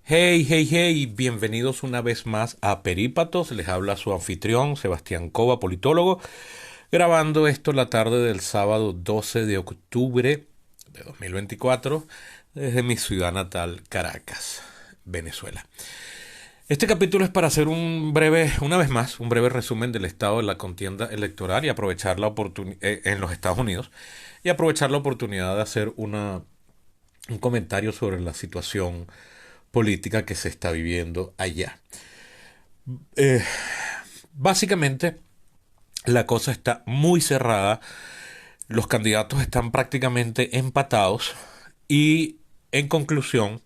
Hey, hey, hey, bienvenidos una vez más a Perípatos. Les habla su anfitrión, Sebastián Cova, politólogo, grabando esto la tarde del sábado 12 de octubre de 2024 desde mi ciudad natal, Caracas, Venezuela. Este capítulo es para hacer una vez más, un breve resumen del estado de la contienda electoral y aprovechar la oportunidad en los Estados Unidos y aprovechar la oportunidad de hacer un comentario sobre la situación política que se está viviendo allá. Eh, Básicamente, la cosa está muy cerrada, los candidatos están prácticamente empatados y, en conclusión,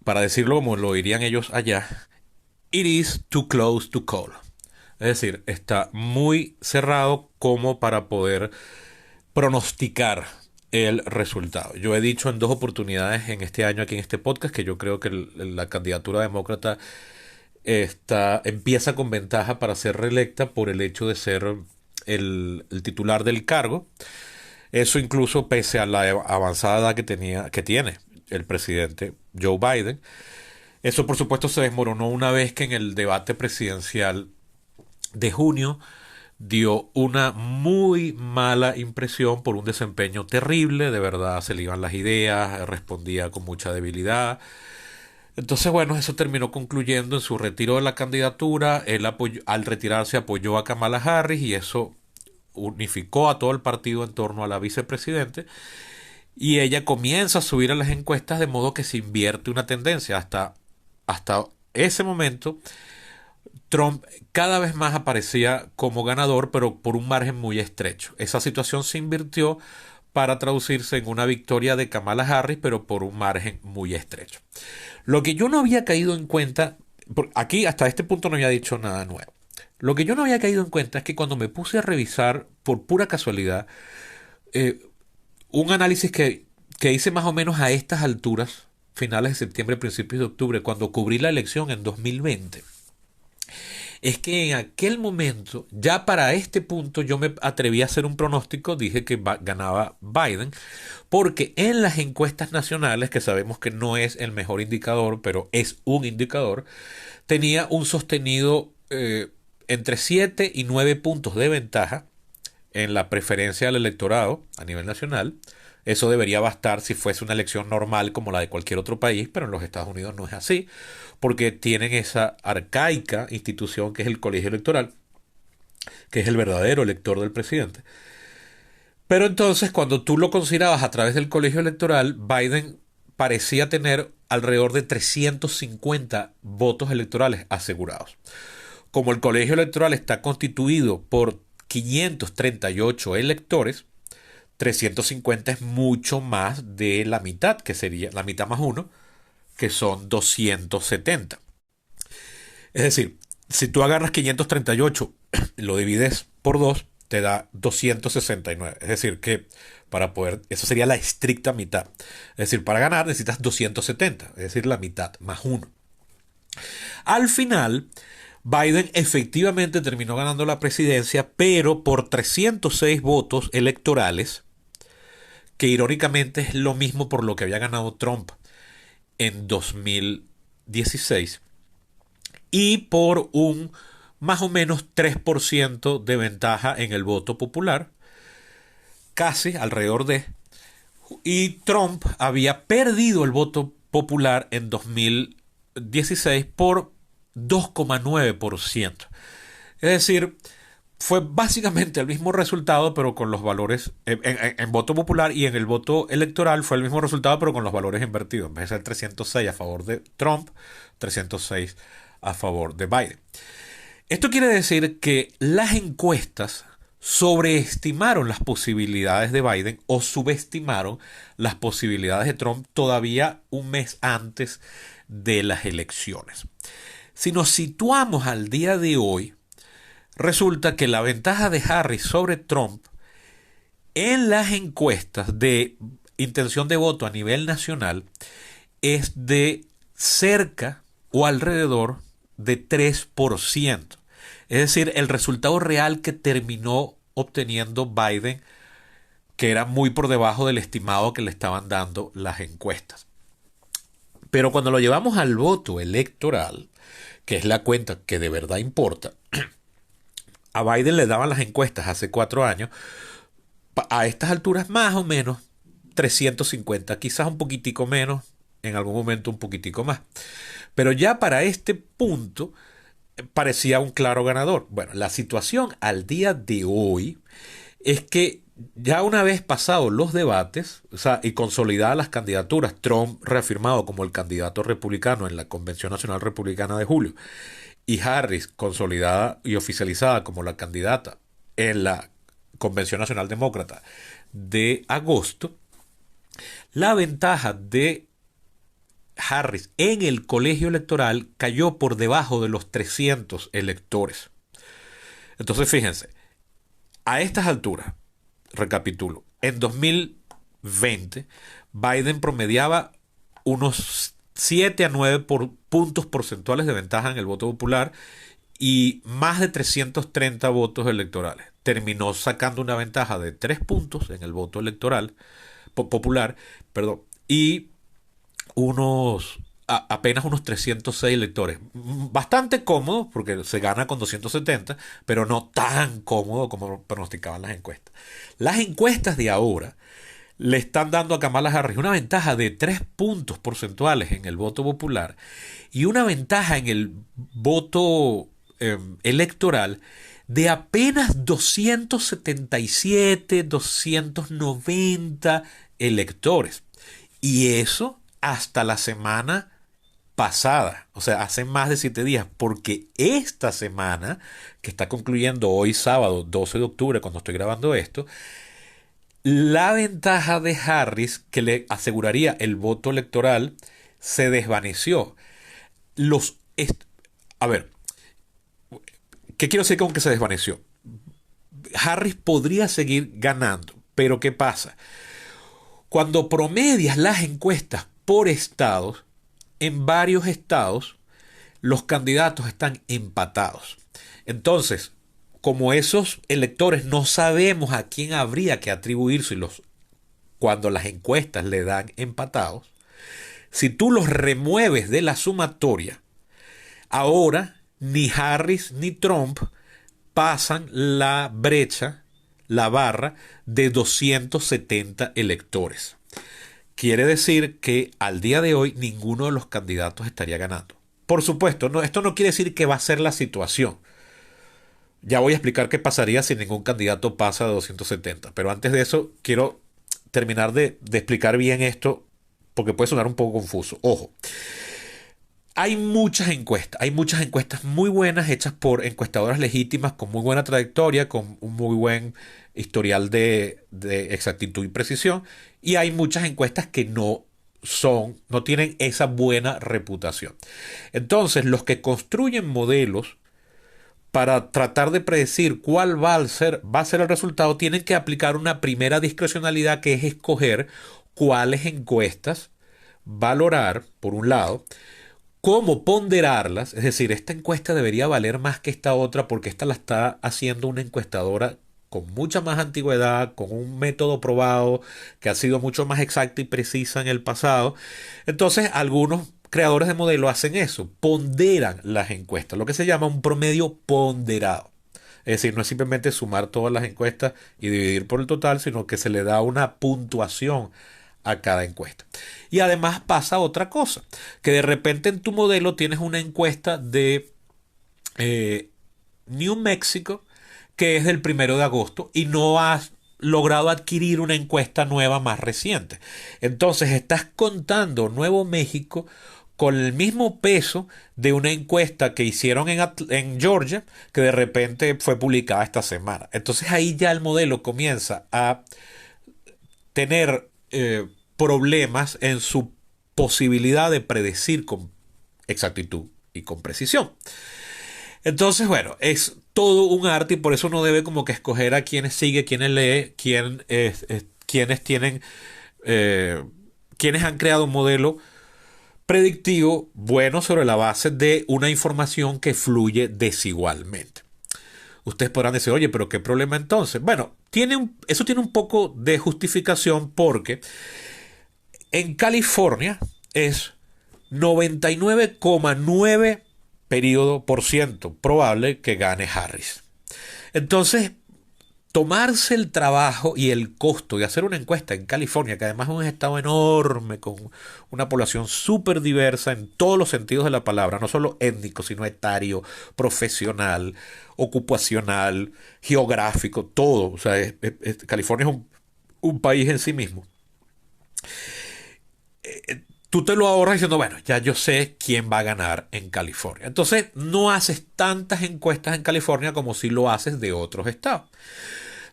para decirlo como lo dirían ellos allá, it is too close to call. Es decir, está muy cerrado como para poder pronosticar el resultado. Yo he dicho en dos oportunidades en este año aquí en este podcast que yo creo que la candidatura demócrata empieza con ventaja para ser reelecta por el hecho de ser el titular del cargo. Eso incluso pese a la avanzada edad que tiene el presidente Joe Biden. Eso por supuesto se desmoronó una vez que en el debate presidencial de junio dio una muy mala impresión por un desempeño terrible, de verdad se le iban las ideas, respondía con mucha debilidad. Entonces, bueno, eso terminó concluyendo en su retiro de la candidatura. Al retirarse apoyó a Kamala Harris y eso unificó a todo el partido en torno a la vicepresidente. Y ella comienza a subir a las encuestas de modo que se invierte una tendencia. Hasta ese momento, Trump cada vez más aparecía como ganador, pero por un margen muy estrecho. Esa situación se invirtió para traducirse en una victoria de Kamala Harris, pero por un margen muy estrecho. Lo que yo no había caído en cuenta, aquí hasta este punto no había dicho nada nuevo. Lo que yo no había caído en cuenta es que cuando me puse a revisar por pura casualidad eh, un análisis que hice más o menos a estas alturas, finales de septiembre, principios de octubre, cuando cubrí la elección en 2020, es que en aquel momento, ya para este punto, yo me atreví a hacer un pronóstico, dije que ganaba Biden, porque en las encuestas nacionales, que sabemos que no es el mejor indicador, pero es un indicador, tenía un sostenido entre 7 y 9 puntos de ventaja en la preferencia del electorado a nivel nacional. Eso debería bastar si fuese una elección normal como la de cualquier otro país, pero en los Estados Unidos no es así, porque tienen esa arcaica institución que es el colegio electoral, que es el verdadero elector del presidente. Pero entonces, cuando tú lo considerabas a través del colegio electoral, Biden parecía tener alrededor de 350 votos electorales asegurados. Como el colegio electoral está constituido por 538 electores, 350 es mucho más de la mitad, que sería la mitad más uno, que son 270. Es decir, si tú agarras 538 y lo divides por 2 te da 269. Es decir, que para poder, eso sería la estricta mitad. Es decir, para ganar necesitas 270, es decir, la mitad más uno. Al final, Biden efectivamente terminó ganando la presidencia, pero por 306 votos electorales, que irónicamente es lo mismo por lo que había ganado Trump en 2016, y por un más o menos 3% de ventaja en el voto popular, casi alrededor de. Y Trump había perdido el voto popular en 2016 por 2,9%. Es decir, fue básicamente el mismo resultado, pero con los valores en voto popular, y en el voto electoral fue el mismo resultado, pero con los valores invertidos. En vez de ser 306 a favor de Trump, 306 a favor de Biden. Esto quiere decir que las encuestas sobreestimaron las posibilidades de Biden o subestimaron las posibilidades de Trump todavía un mes antes de las elecciones. Si nos situamos al día de hoy, resulta que la ventaja de Harris sobre Trump en las encuestas de intención de voto a nivel nacional es de cerca o alrededor de 3%. Es decir, el resultado real que terminó obteniendo Biden, que era muy por debajo del estimado que le estaban dando las encuestas. Pero cuando lo llevamos al voto electoral, que es la cuenta que de verdad importa, a Biden le daban las encuestas hace 4 años, a estas alturas más o menos 350, quizás un poquitico menos, en algún momento un poquitico más. Pero ya para este punto parecía un claro ganador. Bueno, la situación al día de hoy es que ya una vez pasados los debates, o sea, y consolidadas las candidaturas, Trump reafirmado como el candidato republicano en la Convención Nacional Republicana de julio, y Harris consolidada y oficializada como la candidata en la Convención Nacional Demócrata de agosto, la ventaja de Harris en el colegio electoral cayó por debajo de los 300 electores. Entonces, fíjense, a estas alturas, recapitulo, en 2020 Biden promediaba unos 7 a 9 puntos porcentuales de ventaja en el voto popular y más de 330 votos electorales. Terminó sacando una ventaja de 3 puntos en el voto electoral popular, perdón, y apenas unos 306 electores. Bastante cómodo, porque se gana con 270, pero no tan cómodo como pronosticaban las encuestas. Las encuestas de ahora le están dando a Kamala Harris una ventaja de 3 puntos porcentuales en el voto popular y una ventaja en el voto electoral de apenas 277, 290 electores. Y eso hasta la semana pasada, o sea, hace más de 7 días, porque esta semana, que está concluyendo hoy sábado 12 de octubre, cuando estoy grabando esto, la ventaja de Harris, que le aseguraría el voto electoral, se desvaneció. A ver, ¿qué quiero decir con que se desvaneció? Harris podría seguir ganando, pero ¿qué pasa? Cuando promedias las encuestas por estados, en varios estados los candidatos están empatados. Entonces, como esos electores no sabemos a quién habría que atribuírselos cuando las encuestas le dan empatados, si tú los remueves de la sumatoria, ahora ni Harris ni Trump pasan la brecha, la barra de 270 electores. Quiere decir que al día de hoy ninguno de los candidatos estaría ganando. Por supuesto, esto no quiere decir que va a ser la situación. Ya voy a explicar qué pasaría si ningún candidato pasa de 270. Pero antes de eso, quiero terminar de explicar bien esto, porque puede sonar un poco confuso. Ojo, hay muchas encuestas muy buenas hechas por encuestadoras legítimas con muy buena trayectoria, con un muy buen historial de exactitud y precisión, y hay muchas encuestas que no tienen esa buena reputación. Entonces, los que construyen modelos para tratar de predecir cuál va a ser el resultado, tienen que aplicar una primera discrecionalidad, que es escoger cuáles encuestas valorar, por un lado, cómo ponderarlas, es decir, esta encuesta debería valer más que esta otra porque esta la está haciendo una encuestadora con mucha más antigüedad, con un método probado, que ha sido mucho más exacta y precisa en el pasado. Entonces, algunos creadores de modelos hacen eso, ponderan las encuestas, lo que se llama un promedio ponderado. Es decir, no es simplemente sumar todas las encuestas y dividir por el total, sino que se le da una puntuación a cada encuesta. Y además pasa otra cosa, que de repente en tu modelo tienes una encuesta de New Mexico, que es del 1 de agosto, y no has logrado adquirir una encuesta nueva más reciente. Entonces estás contando Nuevo México con el mismo peso de una encuesta que hicieron en Georgia, que de repente fue publicada esta semana. Entonces ahí ya el modelo comienza a tener problemas en su posibilidad de predecir con exactitud y con precisión. Entonces, bueno, es todo un arte y por eso uno debe como que escoger a quienes sigue, quienes lee, quienes tienen, quienes han creado un modelo predictivo bueno sobre la base de una información que fluye desigualmente. Ustedes podrán decir, oye, pero ¿qué problema entonces? Bueno, eso tiene un poco de justificación porque en California es 99,9 periodo por ciento probable que gane Harris. Entonces, tomarse el trabajo y el costo de hacer una encuesta en California, que además es un estado enorme, con una población súper diversa en todos los sentidos de la palabra, no solo étnico, sino etario, profesional, ocupacional, geográfico, todo. O sea, California es un país en sí mismo. Tú te lo ahorras diciendo, bueno, ya yo sé quién va a ganar en California. Entonces, no haces tantas encuestas en California como si lo haces de otros estados.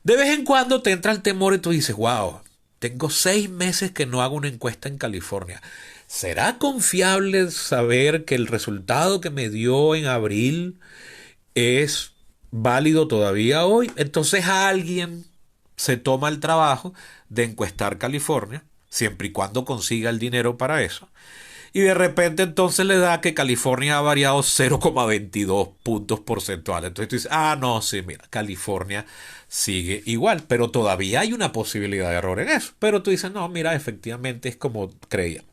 De vez en cuando te entra el temor y tú dices, wow, tengo 6 meses que no hago una encuesta en California. ¿Será confiable saber que el resultado que me dio en abril es válido todavía hoy? Entonces alguien se toma el trabajo de encuestar California, siempre y cuando consiga el dinero para eso. Y de repente entonces le da que California ha variado 0,22 puntos porcentuales. Entonces tú dices, no, sí, mira, California sigue igual, pero todavía hay una posibilidad de error en eso. Pero tú dices, no, mira, efectivamente es como creíamos.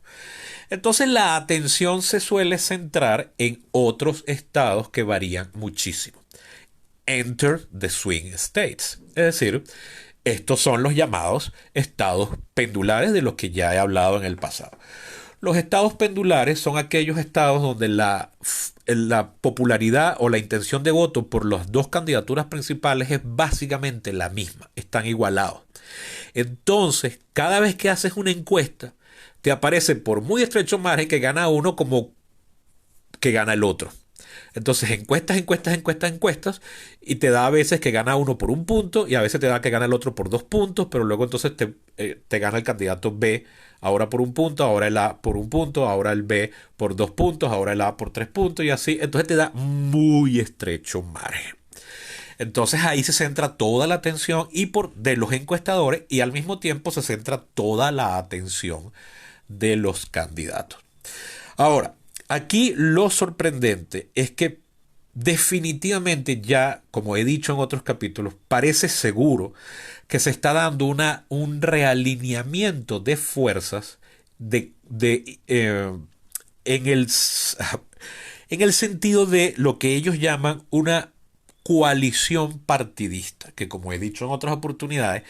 Entonces la atención se suele centrar en otros estados que varían muchísimo. Enter the swing states. Es decir, estos son los llamados estados pendulares de los que ya he hablado en el pasado. Los estados pendulares son aquellos estados donde la popularidad o la intención de voto por las dos candidaturas principales es básicamente la misma, están igualados. Entonces, cada vez que haces una encuesta, te aparece por muy estrecho margen que gana uno como que gana el otro. Entonces encuestas y te da a veces que gana uno por un punto y a veces te da que gana el otro por 2 puntos, pero luego entonces te gana el candidato B ahora por un punto, ahora el A por un punto, ahora el B por 2 puntos, ahora el A por 3 puntos y así. Entonces te da muy estrecho margen. Entonces ahí se centra toda la atención de los encuestadores y al mismo tiempo se centra toda la atención de los candidatos. Ahora, aquí lo sorprendente es que definitivamente ya, como he dicho en otros capítulos, parece seguro que se está dando un realineamiento de fuerzas en el sentido de lo que ellos llaman una coalición partidista, que como he dicho en otras oportunidades,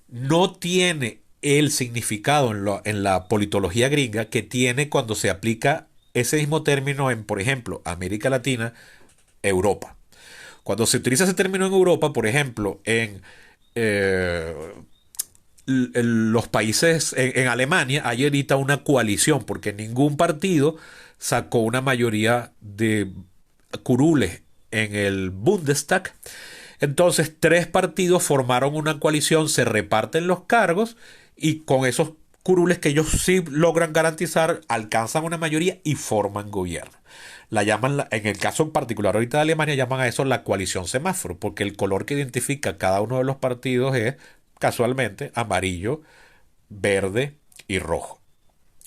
no tiene el significado en la politología gringa que tiene cuando se aplica ese mismo término en, por ejemplo, América Latina, Europa. Cuando se utiliza ese término en Europa, por ejemplo, en los países, en Alemania, hay ahorita una coalición, porque ningún partido sacó una mayoría de curules en el Bundestag. Entonces, 3 partidos formaron una coalición, se reparten los cargos y con esos curules que ellos sí logran garantizar, alcanzan una mayoría y forman gobierno. La llaman, en el caso en particular ahorita de Alemania, llaman a eso la coalición semáforo, porque el color que identifica cada uno de los partidos es, casualmente, amarillo, verde y rojo.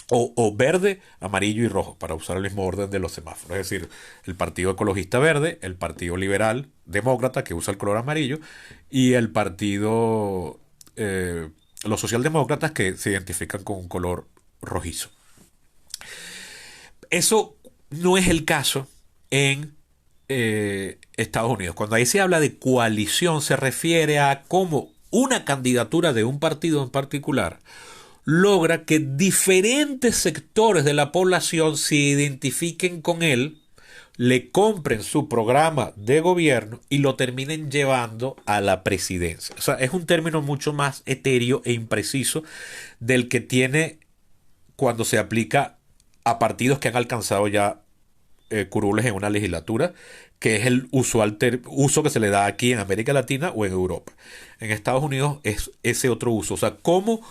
O verde, amarillo y rojo, para usar el mismo orden de los semáforos. Es decir, el Partido Ecologista Verde, el Partido Liberal Demócrata, que usa el color amarillo, y el Partido... los socialdemócratas, que se identifican con un color rojizo. Eso no es el caso en Estados Unidos. Cuando ahí se habla de coalición, se refiere a cómo una candidatura de un partido en particular logra que diferentes sectores de la población se identifiquen con él, le compren su programa de gobierno y lo terminen llevando a la presidencia. O sea, es un término mucho más etéreo e impreciso del que tiene cuando se aplica a partidos que han alcanzado ya curules en una legislatura, que es el usual uso que se le da aquí en América Latina o en Europa. En Estados Unidos es ese otro uso. O sea, cómo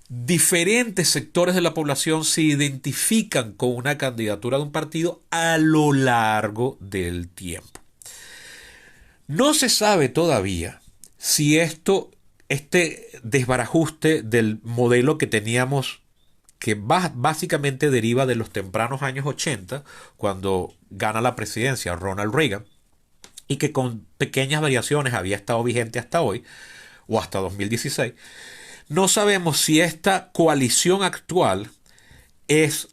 diferentes sectores de la población se identifican con una candidatura de un partido a lo largo del tiempo. No se sabe todavía si este desbarajuste del modelo que teníamos, que básicamente deriva de los tempranos años 80, cuando gana la presidencia Ronald Reagan, y que con pequeñas variaciones había estado vigente hasta hoy, o hasta 2016, no sabemos si esta coalición actual es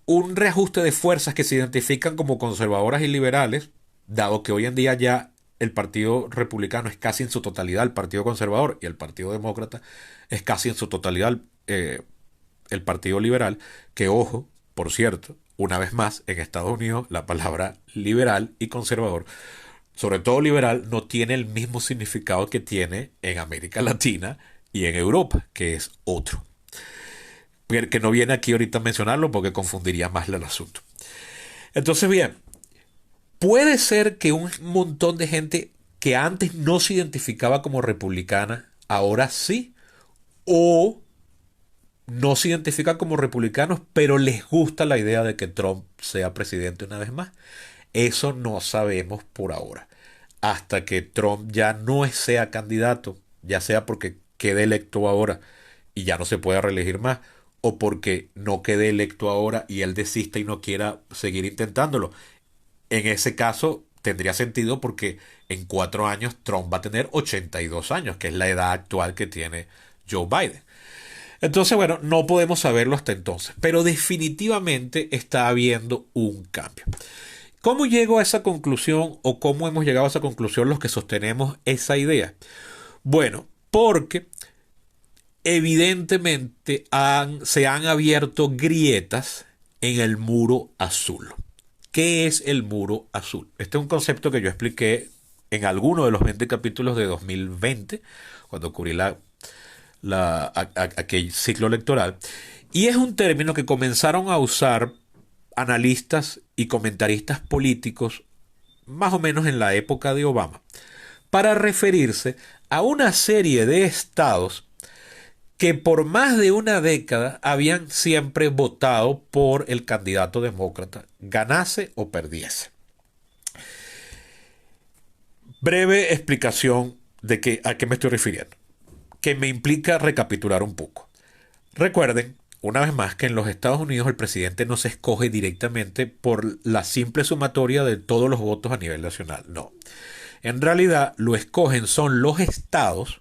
un reajuste de fuerzas que se identifican como conservadoras y liberales, dado que hoy en día ya el Partido Republicano es casi en su totalidad el Partido Conservador y el Partido Demócrata es casi en su totalidad el Partido Liberal, que ojo, por cierto, una vez más, en Estados Unidos la palabra liberal y conservador, sobre todo liberal, no tiene el mismo significado que tiene en América Latina y en Europa, que es otro. Que no viene aquí ahorita a mencionarlo porque confundiría más el asunto. Entonces, bien, puede ser que un montón de gente que antes no se identificaba como republicana, ahora sí, o no se identifican como republicanos, pero les gusta la idea de que Trump sea presidente una vez más. Eso no sabemos por ahora. Hasta que Trump ya no sea candidato, ya sea porque quede electo ahora y ya no se pueda reelegir más, o porque no quede electo ahora y él desista y no quiera seguir intentándolo. En ese caso tendría sentido porque en 4 años Trump va a tener 82 años, que es la edad actual que tiene Joe Biden. Entonces, bueno, no podemos saberlo hasta entonces, pero definitivamente está habiendo un cambio. ¿Cómo llego a esa conclusión o cómo hemos llegado a esa conclusión los que sostenemos esa idea? Bueno, porque evidentemente se han abierto grietas en el muro azul. ¿Qué es el muro azul? Este es un concepto que yo expliqué en alguno de los 20 capítulos de 2020, cuando cubrí aquel ciclo electoral. Y es un término que comenzaron a usar analistas y comentaristas políticos más o menos en la época de Obama para referirse a una serie de estados que por más de una década habían siempre votado por el candidato demócrata, ganase o perdiese. Breve explicación de a qué me estoy refiriendo, que me implica recapitular un poco. Recuerden, una vez más, que en los Estados Unidos el presidente no se escoge directamente por la simple sumatoria de todos los votos a nivel nacional. No. En realidad lo escogen son los estados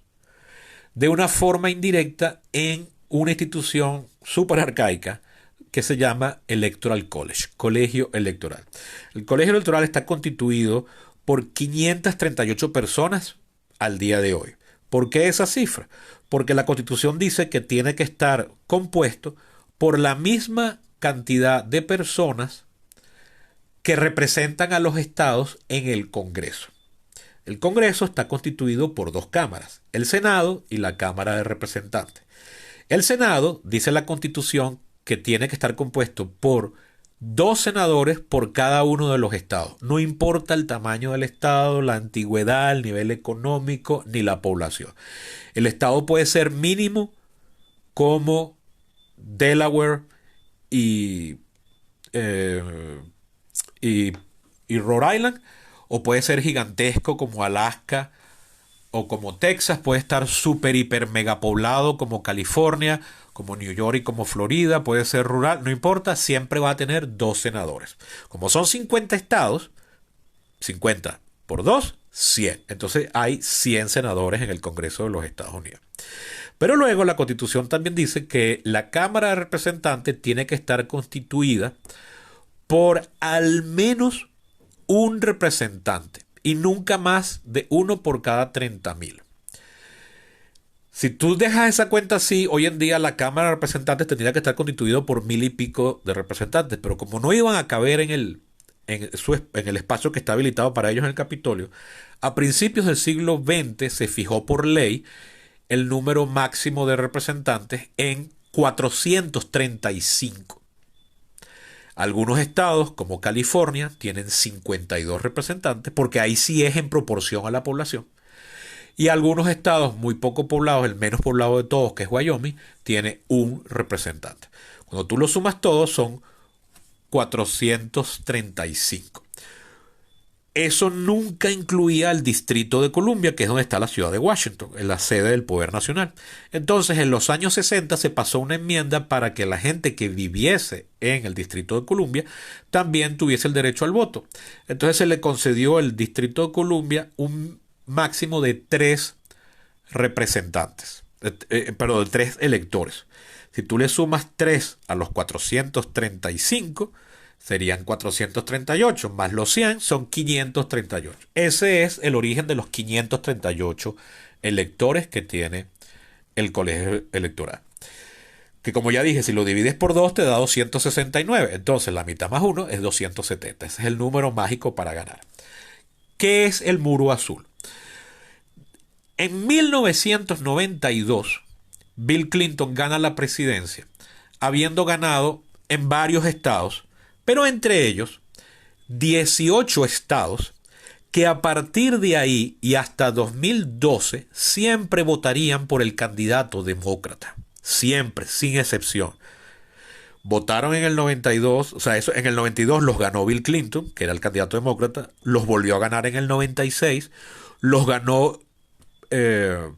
de una forma indirecta en una institución súper arcaica que se llama Electoral College, colegio electoral. El colegio electoral está constituido por 538 personas al día de hoy. ¿Por qué esa cifra? Porque la Constitución dice que tiene que estar compuesto por la misma cantidad de personas que representan a los estados en el Congreso. El Congreso está constituido por dos cámaras, el Senado y la Cámara de Representantes. El Senado, dice la Constitución, que tiene que estar compuesto por 2 senadores por cada uno de los estados. No importa el tamaño del estado, la antigüedad, el nivel económico, ni la población. El estado puede ser mínimo como Delaware y, y Rhode Island, o puede ser gigantesco como Alaska o como Texas, puede estar súper, hiper, mega poblado como California, como New York y como Florida, puede ser rural, no importa, siempre va a tener 2 senadores. Como son 50 estados, 50 por 2, 100. Entonces hay 100 senadores en el Congreso de los Estados Unidos. Pero luego la Constitución también dice que la Cámara de Representantes tiene que estar constituida por al menos un representante y nunca más de uno por cada 30,000. Si tú dejas esa cuenta así, hoy en día la Cámara de Representantes tendría que estar constituido por 1,000 y pico de representantes, pero como no iban a caber en el espacio que está habilitado para ellos en el Capitolio, a principios del siglo XX se fijó por ley el número máximo de representantes en 435. Algunos estados, como California, tienen 52 representantes, porque ahí sí es en proporción a la población. Y algunos estados muy poco poblados, el menos poblado de todos, que es Wyoming, tiene un representante. Cuando tú lo sumas todos, son 435. Eso nunca incluía el Distrito de Columbia, que es donde está la ciudad de Washington, en la sede del poder nacional. Entonces, en los años 60 se pasó una enmienda para que la gente que viviese en el Distrito de Columbia también tuviese el derecho al voto. Entonces se le concedió al Distrito de Columbia un máximo de 3 representantes, de 3 electores. Si tú le sumas 3 a los 435, serían 438, más los 100 son 538. Ese es el origen de los 538 electores que tiene el colegio electoral. Que como ya dije, si lo divides por 2 te da 269. Entonces la mitad más 1 es 270. Ese es el número mágico para ganar. ¿Qué es el muro azul? En 1992, Bill Clinton gana la presidencia, habiendo ganado en varios estados, pero entre ellos 18 estados que a partir de ahí y hasta 2012 siempre votarían por el candidato demócrata. Siempre, sin excepción. Votaron en el 92, o sea, eso, en el 92 los ganó Bill Clinton, que era el candidato demócrata, los volvió a ganar en el 96, los ganó el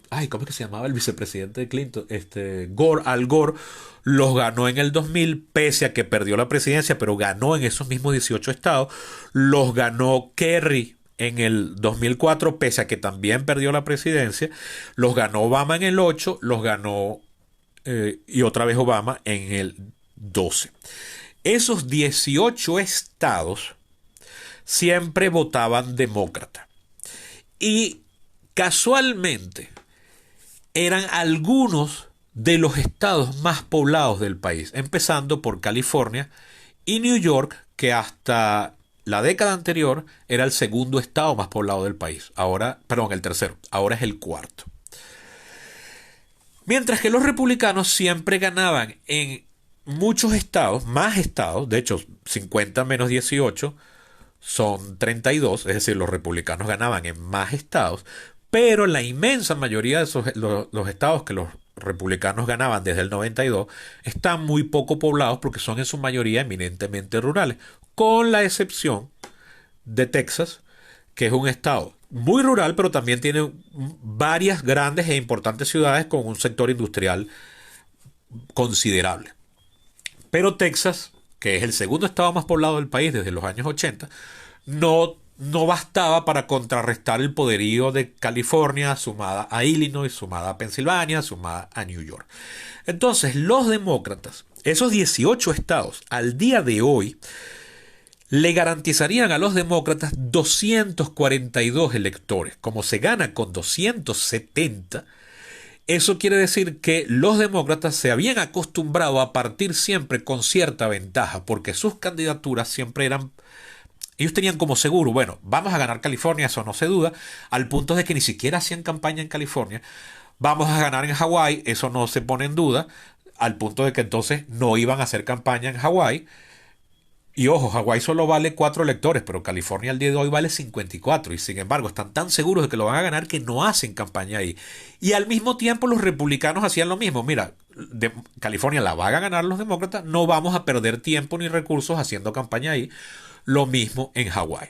ay, ¿cómo es que se llamaba el vicepresidente de Clinton? Gore, Al Gore, los ganó en el 2000, pese a que perdió la presidencia, pero ganó en esos mismos 18 estados. Los ganó Kerry en el 2004, pese a que también perdió la presidencia. Los ganó Obama en el 8, los ganó y otra vez Obama en el 12. Esos 18 estados siempre votaban demócrata. Y casualmente eran algunos de los estados más poblados del país, empezando por California y New York, que hasta la década anterior era el segundo estado más poblado del país. Ahora, perdón, el tercero, ahora es el cuarto. Mientras que los republicanos siempre ganaban en muchos estados, más estados, de hecho 50 menos 18 son 32, es decir, los republicanos ganaban en más estados, pero la inmensa mayoría de los estados que los republicanos ganaban desde el 92 están muy poco poblados porque son en su mayoría eminentemente rurales, con la excepción de Texas, que es un estado muy rural, pero también tiene varias grandes e importantes ciudades con un sector industrial considerable. Pero Texas, que es el segundo estado más poblado del país desde los años 80, no bastaba para contrarrestar el poderío de California, sumada a Illinois, sumada a Pensilvania, sumada a New York. Entonces, los demócratas, esos 18 estados, al día de hoy, le garantizarían a los demócratas 242 electores. Como se gana con 270, eso quiere decir que los demócratas se habían acostumbrado a partir siempre con cierta ventaja, porque sus candidaturas siempre eran... Ellos tenían como seguro, bueno, vamos a ganar California, eso no se duda, al punto de que ni siquiera hacían campaña en California. Vamos a ganar en Hawái, eso no se pone en duda, al punto de que entonces no iban a hacer campaña en Hawái. Y ojo, Hawái solo vale 4 electores, pero California al día de hoy vale 54. Y sin embargo, están tan seguros de que lo van a ganar que no hacen campaña ahí. Y al mismo tiempo los republicanos hacían lo mismo. Mira, California la van a ganar los demócratas, no vamos a perder tiempo ni recursos haciendo campaña ahí. Lo mismo en Hawái.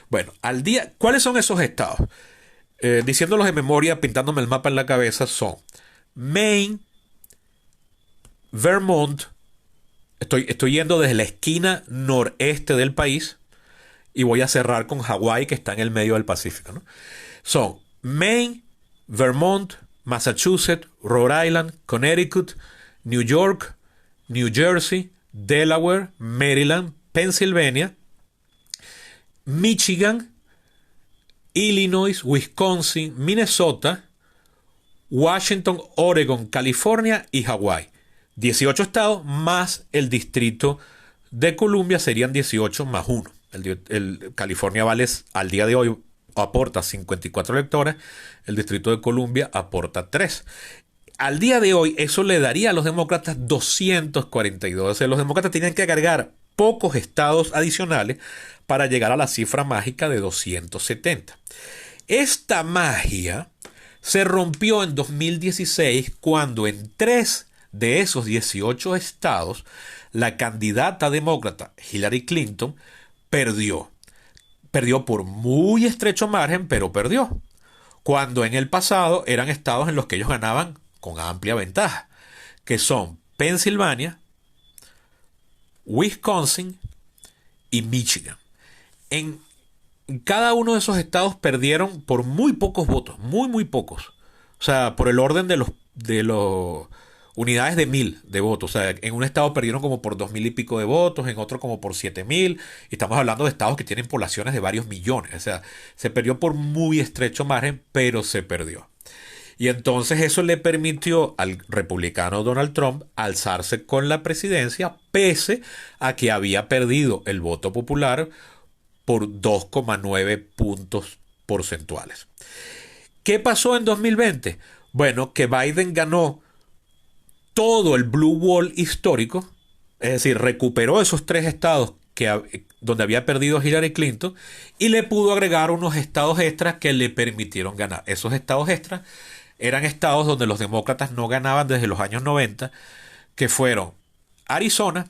Bueno, al día, ¿cuáles son esos estados? Diciéndolos de memoria, pintándome el mapa en la cabeza, son Maine, Vermont. Estoy yendo desde la esquina noreste del país y voy a cerrar con Hawái, que está en el medio del Pacífico, ¿no? Son Maine, Vermont, Massachusetts, Rhode Island, Connecticut, New York, New Jersey, Delaware, Maryland, Pennsylvania, Michigan, Illinois, Wisconsin, Minnesota, Washington, Oregon, California y Hawái. 18 estados más el distrito de Columbia serían 18 más 1. El California vale al día de hoy aporta 54 electores, el distrito de Columbia aporta 3. Al día de hoy eso le daría a los demócratas 242. O sea, los demócratas tenían que agregar pocos estados adicionales para llegar a la cifra mágica de 270. Esta magia se rompió en 2016 cuando en 3 de esos 18 estados la candidata demócrata Hillary Clinton perdió. Perdió por muy estrecho margen, pero perdió. Cuando en el pasado eran estados en los que ellos ganaban con amplia ventaja, que son Pensilvania, Wisconsin y Michigan. En cada uno de esos estados perdieron por muy pocos votos, muy, muy pocos. O sea, por el orden de los unidades de 1.000 de votos. O sea, en un estado perdieron como por 2.000 y pico de votos, en otro como por 7.000. Y estamos hablando de estados que tienen poblaciones de varios millones. O sea, se perdió por muy estrecho margen, pero se perdió. Y entonces eso le permitió al republicano Donald Trump alzarse con la presidencia, pese a que había perdido el voto popular por 2,9 puntos porcentuales. ¿Qué pasó en 2020? Bueno, que Biden ganó todo el Blue Wall histórico, es decir, recuperó esos tres estados donde había perdido Hillary Clinton y le pudo agregar unos estados extras que le permitieron ganar. Esos estados extras eran estados donde los demócratas no ganaban desde los años 90, que fueron Arizona,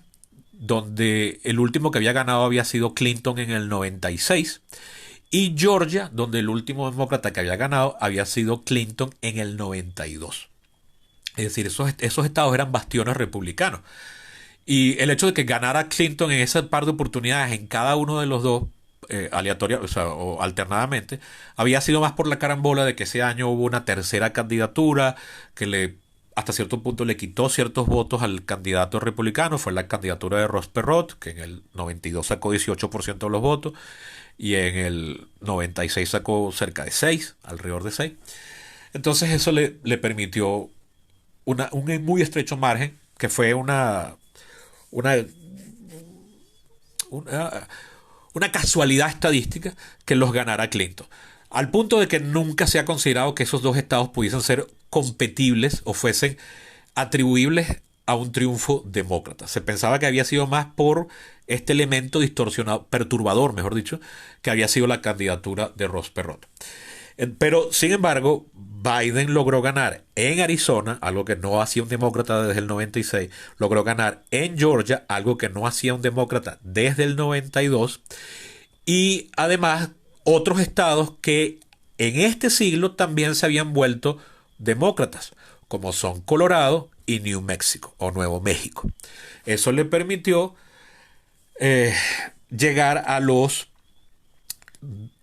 donde el último que había ganado había sido Clinton en el 96, y Georgia, donde el último demócrata que había ganado había sido Clinton en el 92. Es decir, esos estados eran bastiones republicanos. Y el hecho de que ganara Clinton en ese par de oportunidades en cada uno de los dos, aleatoria, o sea, o alternadamente, había sido más por la carambola de que ese año hubo una tercera candidatura que hasta cierto punto le quitó ciertos votos al candidato republicano. Fue la candidatura de Ross Perot, que en el 92 sacó 18% de los votos y en el 96 sacó cerca de 6, alrededor de 6. Entonces eso le permitió un muy estrecho margen, que fue una, una, una casualidad estadística que los ganara Clinton. Al punto de que nunca se ha considerado que esos dos estados pudiesen ser competibles o fuesen atribuibles a un triunfo demócrata. Se pensaba que había sido más por este elemento distorsionado, perturbador, mejor dicho, que había sido la candidatura de Ross Perot. Pero, sin embargo, Biden logró ganar en Arizona, algo que no hacía un demócrata desde el 96, logró ganar en Georgia, algo que no hacía un demócrata desde el 92, y además otros estados que en este siglo también se habían vuelto demócratas, como son Colorado y New Mexico, o Nuevo México. Eso le permitió llegar a los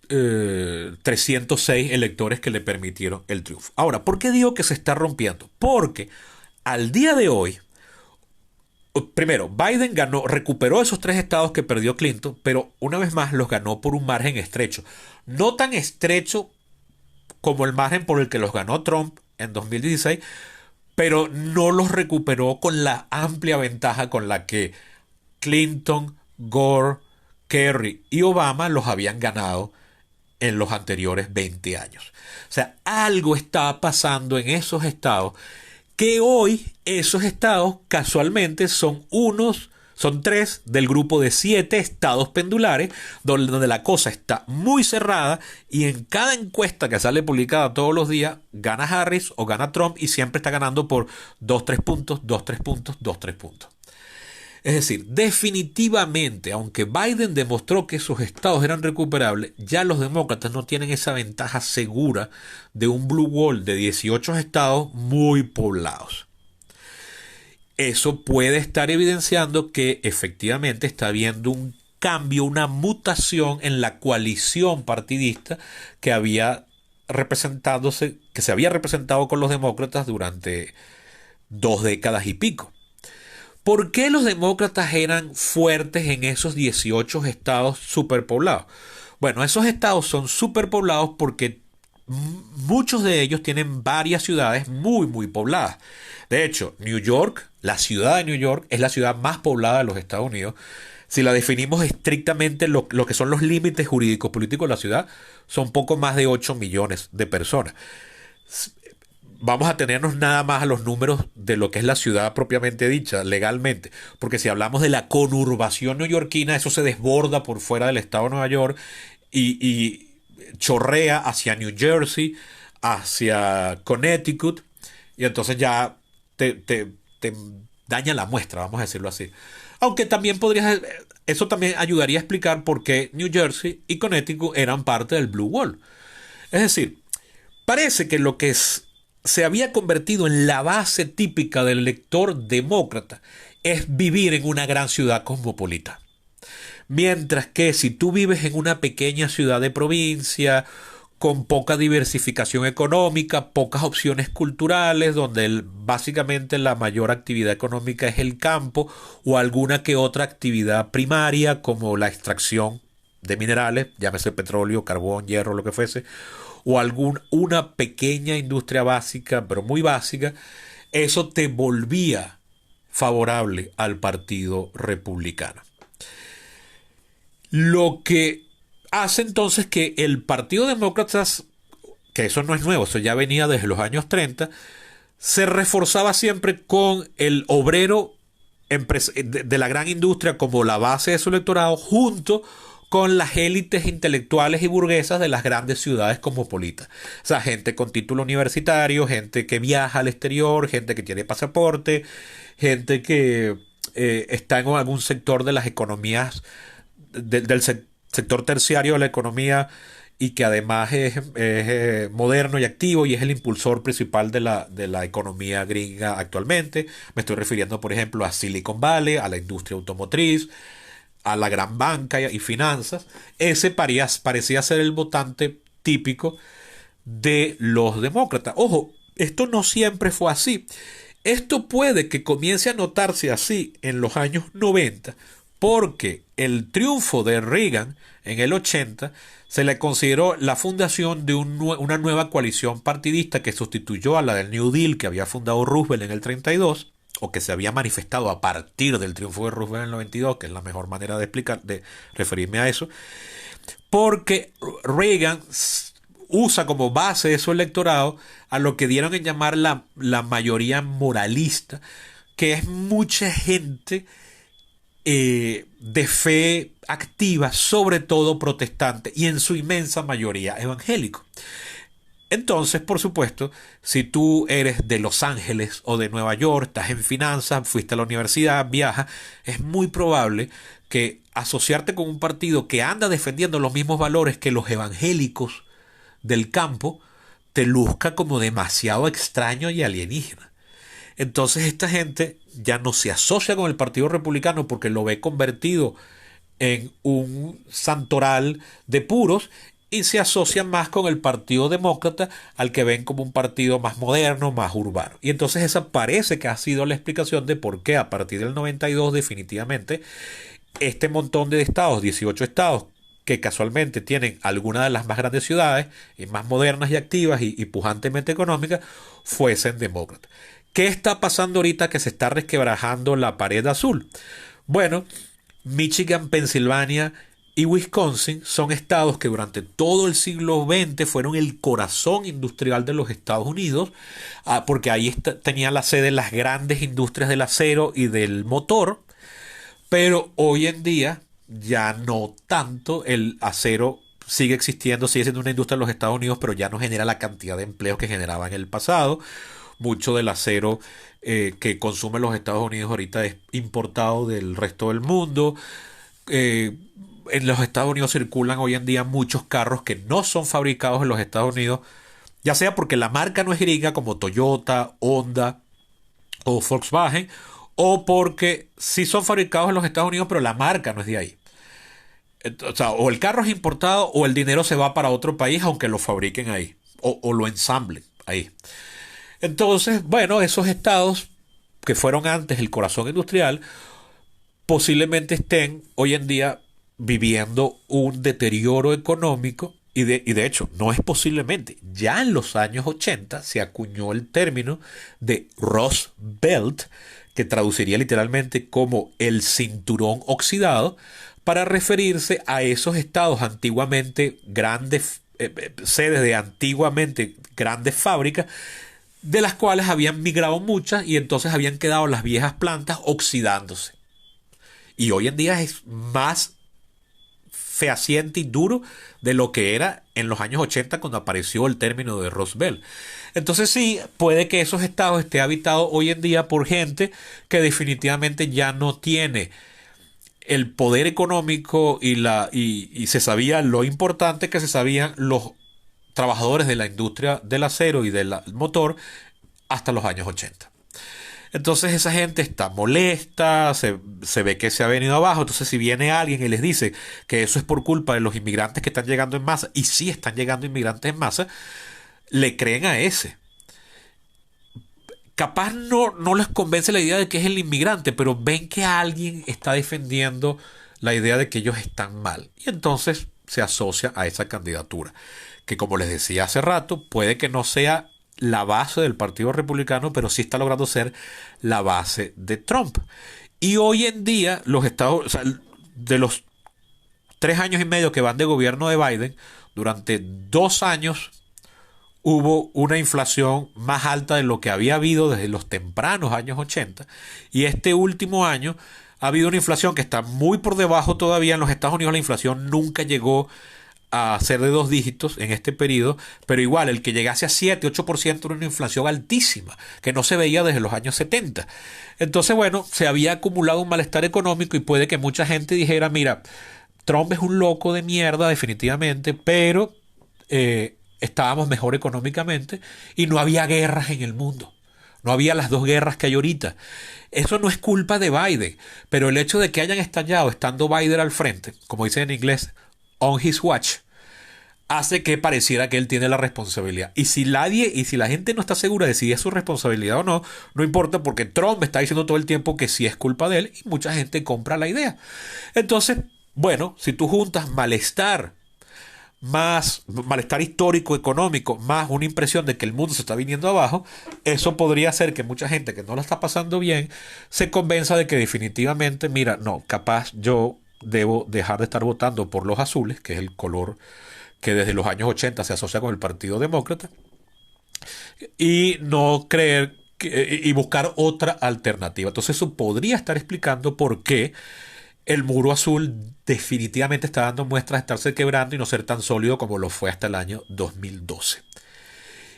306 electores que le permitieron el triunfo. Ahora, ¿por qué digo que se está rompiendo? Porque al día de hoy, primero, Biden recuperó esos tres estados que perdió Clinton, pero una vez más los ganó por un margen estrecho. No tan estrecho como el margen por el que los ganó Trump en 2016, pero no los recuperó con la amplia ventaja con la que Clinton, Gore, Kerry y Obama los habían ganado en los anteriores 20 años. O sea, algo está pasando en esos estados, que hoy esos estados casualmente son tres del grupo de 7 estados pendulares, donde la cosa está muy cerrada, y en cada encuesta que sale publicada todos los días, gana Harris o gana Trump, y siempre está ganando por 2-3 puntos, 2-3 puntos, 2-3 puntos. Es decir, definitivamente, aunque Biden demostró que esos estados eran recuperables, ya los demócratas no tienen esa ventaja segura de un blue wall de 18 estados muy poblados. Eso puede estar evidenciando que efectivamente está habiendo un cambio, una mutación en la coalición partidista que se había representado con los demócratas durante 2 décadas y pico. ¿Por qué los demócratas eran fuertes en esos 18 estados superpoblados? Bueno, esos estados son superpoblados porque muchos de ellos tienen varias ciudades muy, muy pobladas. De hecho, New York, la ciudad de New York, es la ciudad más poblada de los Estados Unidos. Si la definimos estrictamente lo que son los límites jurídicos políticos de la ciudad, son poco más de 8 millones de personas. Vamos a tenernos nada más a los números de lo que es la ciudad propiamente dicha, legalmente. Porque si hablamos de la conurbación neoyorquina, eso se desborda por fuera del estado de Nueva York y chorrea hacia New Jersey, hacia Connecticut, y entonces ya te daña la muestra, vamos a decirlo así. Aunque también eso también ayudaría a explicar por qué New Jersey y Connecticut eran parte del Blue Wall. Es decir, parece que lo que se había convertido en la base típica del elector demócrata es vivir en una gran ciudad cosmopolita. Mientras que si tú vives en una pequeña ciudad de provincia, con poca diversificación económica, pocas opciones culturales, donde básicamente la mayor actividad económica es el campo o alguna que otra actividad primaria como la extracción de minerales, llámese petróleo, carbón, hierro, lo que fuese, o una pequeña industria básica, pero muy básica, eso te volvía favorable al Partido Republicano. Lo que hace entonces que el Partido Demócrata, que eso no es nuevo, eso ya venía desde los años 30, se reforzaba siempre con el obrero de la gran industria como la base de su electorado, junto con las élites intelectuales y burguesas de las grandes ciudades cosmopolitas. O sea, gente con título universitario, gente que viaja al exterior, gente que tiene pasaporte, gente que está en algún sector de las economías, del sector terciario de la economía, y que además es moderno y activo y es el impulsor principal de la economía gringa actualmente. Me estoy refiriendo, por ejemplo, a Silicon Valley, a la industria automotriz, a la gran banca y finanzas. Ese parecía ser el votante típico de los demócratas. Ojo, esto no siempre fue así. Esto puede que comience a notarse así en los años 90, porque el triunfo de Reagan en el 80 se le consideró la fundación de una nueva coalición partidista que sustituyó a la del New Deal que había fundado Roosevelt en el 32, o que se había manifestado a partir del triunfo de Roosevelt en el 92, que es la mejor manera de referirme a eso, porque Reagan usa como base de su electorado a lo que dieron en llamar la mayoría moralista, que es mucha gente de fe activa, sobre todo protestante, y en su inmensa mayoría evangélico. Entonces, por supuesto, si tú eres de Los Ángeles o de Nueva York, estás en finanzas, fuiste a la universidad, viajas, es muy probable que asociarte con un partido que anda defendiendo los mismos valores que los evangélicos del campo te luzca como demasiado extraño y alienígena. Entonces esta gente ya no se asocia con el Partido Republicano porque lo ve convertido en un santoral de puros, y se asocian más con el Partido Demócrata, al que ven como un partido más moderno, más urbano. Y entonces esa parece que ha sido la explicación de por qué a partir del 92 definitivamente este montón de estados, 18 estados, que casualmente tienen algunas de las más grandes ciudades, y más modernas y activas y pujantemente económicas, fuesen demócratas. ¿Qué está pasando ahorita que se está resquebrajando la pared azul? Bueno, Michigan, Pensilvania y Wisconsin son estados que durante todo el siglo XX fueron el corazón industrial de los Estados Unidos, porque ahí tenía la sede las grandes industrias del acero y del motor, pero hoy en día ya no tanto. El acero sigue existiendo, sigue siendo una industria de los Estados Unidos, pero ya no genera la cantidad de empleos que generaba en el pasado. Mucho del acero que consumen los Estados Unidos ahorita es importado del resto del mundo. En los Estados Unidos circulan hoy en día muchos carros que no son fabricados en los Estados Unidos, ya sea porque la marca no es gringa, como Toyota, Honda o Volkswagen, o porque sí son fabricados en los Estados Unidos, pero la marca no es de ahí. O sea, o el carro es importado o el dinero se va para otro país, aunque lo fabriquen ahí, o lo ensamblen ahí. Entonces, bueno, esos estados que fueron antes el corazón industrial posiblemente estén hoy en día viviendo un deterioro económico, y de hecho, no es posiblemente. Ya en los años 80 se acuñó el término de Rust Belt, que traduciría literalmente como el cinturón oxidado, para referirse a esos estados antiguamente grandes, sedes de antiguamente grandes fábricas, de las cuales habían migrado muchas, y entonces habían quedado las viejas plantas oxidándose. Y hoy en día es más fehaciente y duro de lo que era en los años 80 cuando apareció el término de Rust Belt. Entonces sí, puede que esos estados estén habitados hoy en día por gente que definitivamente ya no tiene el poder económico y se sabía lo importante que se sabían los trabajadores de la industria del acero y del motor hasta los años 80. Entonces esa gente está molesta, se ve que se ha venido abajo. Entonces si viene alguien y les dice que eso es por culpa de los inmigrantes que están llegando en masa, y sí están llegando inmigrantes en masa, le creen a ese. Capaz no les convence la idea de que es el inmigrante, pero ven que alguien está defendiendo la idea de que ellos están mal. Y entonces se asocia a esa candidatura, que como les decía hace rato, puede que no sea la base del Partido Republicano, pero sí está logrando ser la base de Trump. Y hoy en día, los estados, o sea, de los 3 años y medio que van de gobierno de Biden, durante 2 años hubo una inflación más alta de lo que había habido desde los tempranos años 80, y este último año ha habido una inflación que está muy por debajo todavía. En los Estados Unidos la inflación nunca llegó a ser de 2 dígitos en este periodo, pero igual el que llegase a 7-8% era una inflación altísima, que no se veía desde los años 70. Entonces, bueno, se había acumulado un malestar económico y puede que mucha gente dijera, mira, Trump es un loco de mierda definitivamente, pero estábamos mejor económicamente y no había guerras en el mundo. No había las 2 guerras que hay ahorita. Eso no es culpa de Biden, pero el hecho de que hayan estallado estando Biden al frente, como dicen en inglés, on his watch, hace que pareciera que él tiene la responsabilidad. Y si la gente no está segura de si es su responsabilidad o no, no importa, porque Trump está diciendo todo el tiempo que sí es culpa de él y mucha gente compra la idea. Entonces, bueno, si tú juntas más malestar histórico, económico, más una impresión de que el mundo se está viniendo abajo, eso podría hacer que mucha gente que no la está pasando bien se convenza de que definitivamente, mira, no, capaz yo debo dejar de estar votando por los azules, que es el color que desde los años 80 se asocia con el Partido Demócrata, y no creer y buscar otra alternativa. Entonces eso podría estar explicando por qué el muro azul definitivamente está dando muestras de estarse quebrando y no ser tan sólido como lo fue hasta el año 2012.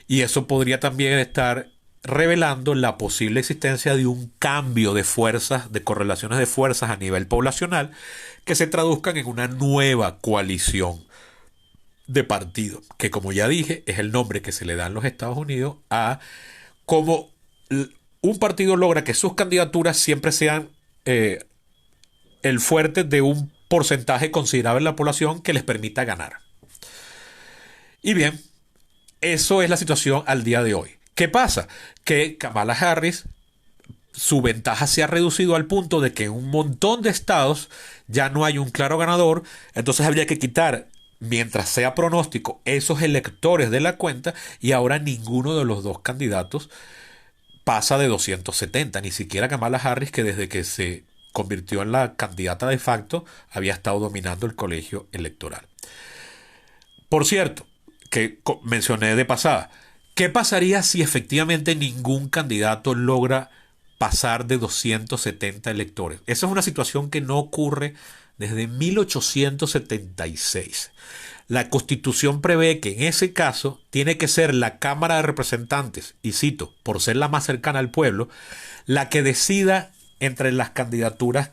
Y eso podría también estar revelando la posible existencia de un cambio de fuerzas, de correlaciones de fuerzas a nivel poblacional, que se traduzcan en una nueva coalición de partidos, que como ya dije, es el nombre que se le da en los Estados Unidos a cómo un partido logra que sus candidaturas siempre sean el fuerte de un porcentaje considerable de la población que les permita ganar. Y bien, eso es la situación al día de hoy. ¿Qué pasa? Que Kamala Harris, su ventaja se ha reducido al punto de que en un montón de estados ya no hay un claro ganador. Entonces habría que quitar, mientras sea pronóstico, esos electores de la cuenta, y ahora ninguno de los dos candidatos pasa de 270. Ni siquiera Kamala Harris, que desde que se convirtió en la candidata de facto había estado dominando el colegio electoral. Por cierto, que mencioné de pasada, ¿qué pasaría si efectivamente ningún candidato logra pasar de 270 electores? Esa es una situación que no ocurre desde 1876. La Constitución prevé que en ese caso tiene que ser la Cámara de Representantes, y cito, por ser la más cercana al pueblo, la que decida entre las candidaturas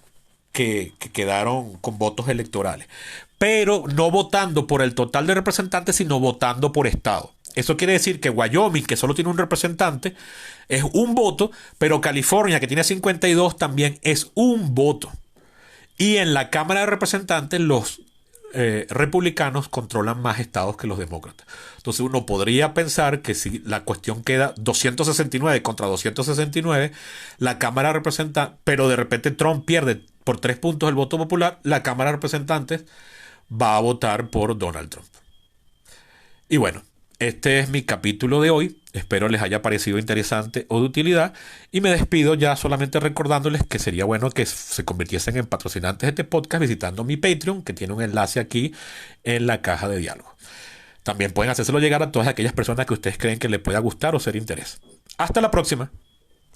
que quedaron con votos electorales, pero no votando por el total de representantes, sino votando por estado. Eso quiere decir que Wyoming, que solo tiene un representante, es un voto, pero California, que tiene 52, también es un voto. Y en la Cámara de Representantes los republicanos controlan más estados que los demócratas. Entonces uno podría pensar que si la cuestión queda 269 contra 269, la Cámara de Representantes, pero de repente Trump pierde por 3 puntos el voto popular, la Cámara de Representantes va a votar por Donald Trump. Y bueno, este es mi capítulo de hoy. Espero les haya parecido interesante o de utilidad. Y me despido ya solamente recordándoles que sería bueno que se convirtiesen en patrocinantes de este podcast visitando mi Patreon, que tiene un enlace aquí en la caja de diálogo. También pueden hacérselo llegar a todas aquellas personas que ustedes creen que les pueda gustar o ser interés. Hasta la próxima.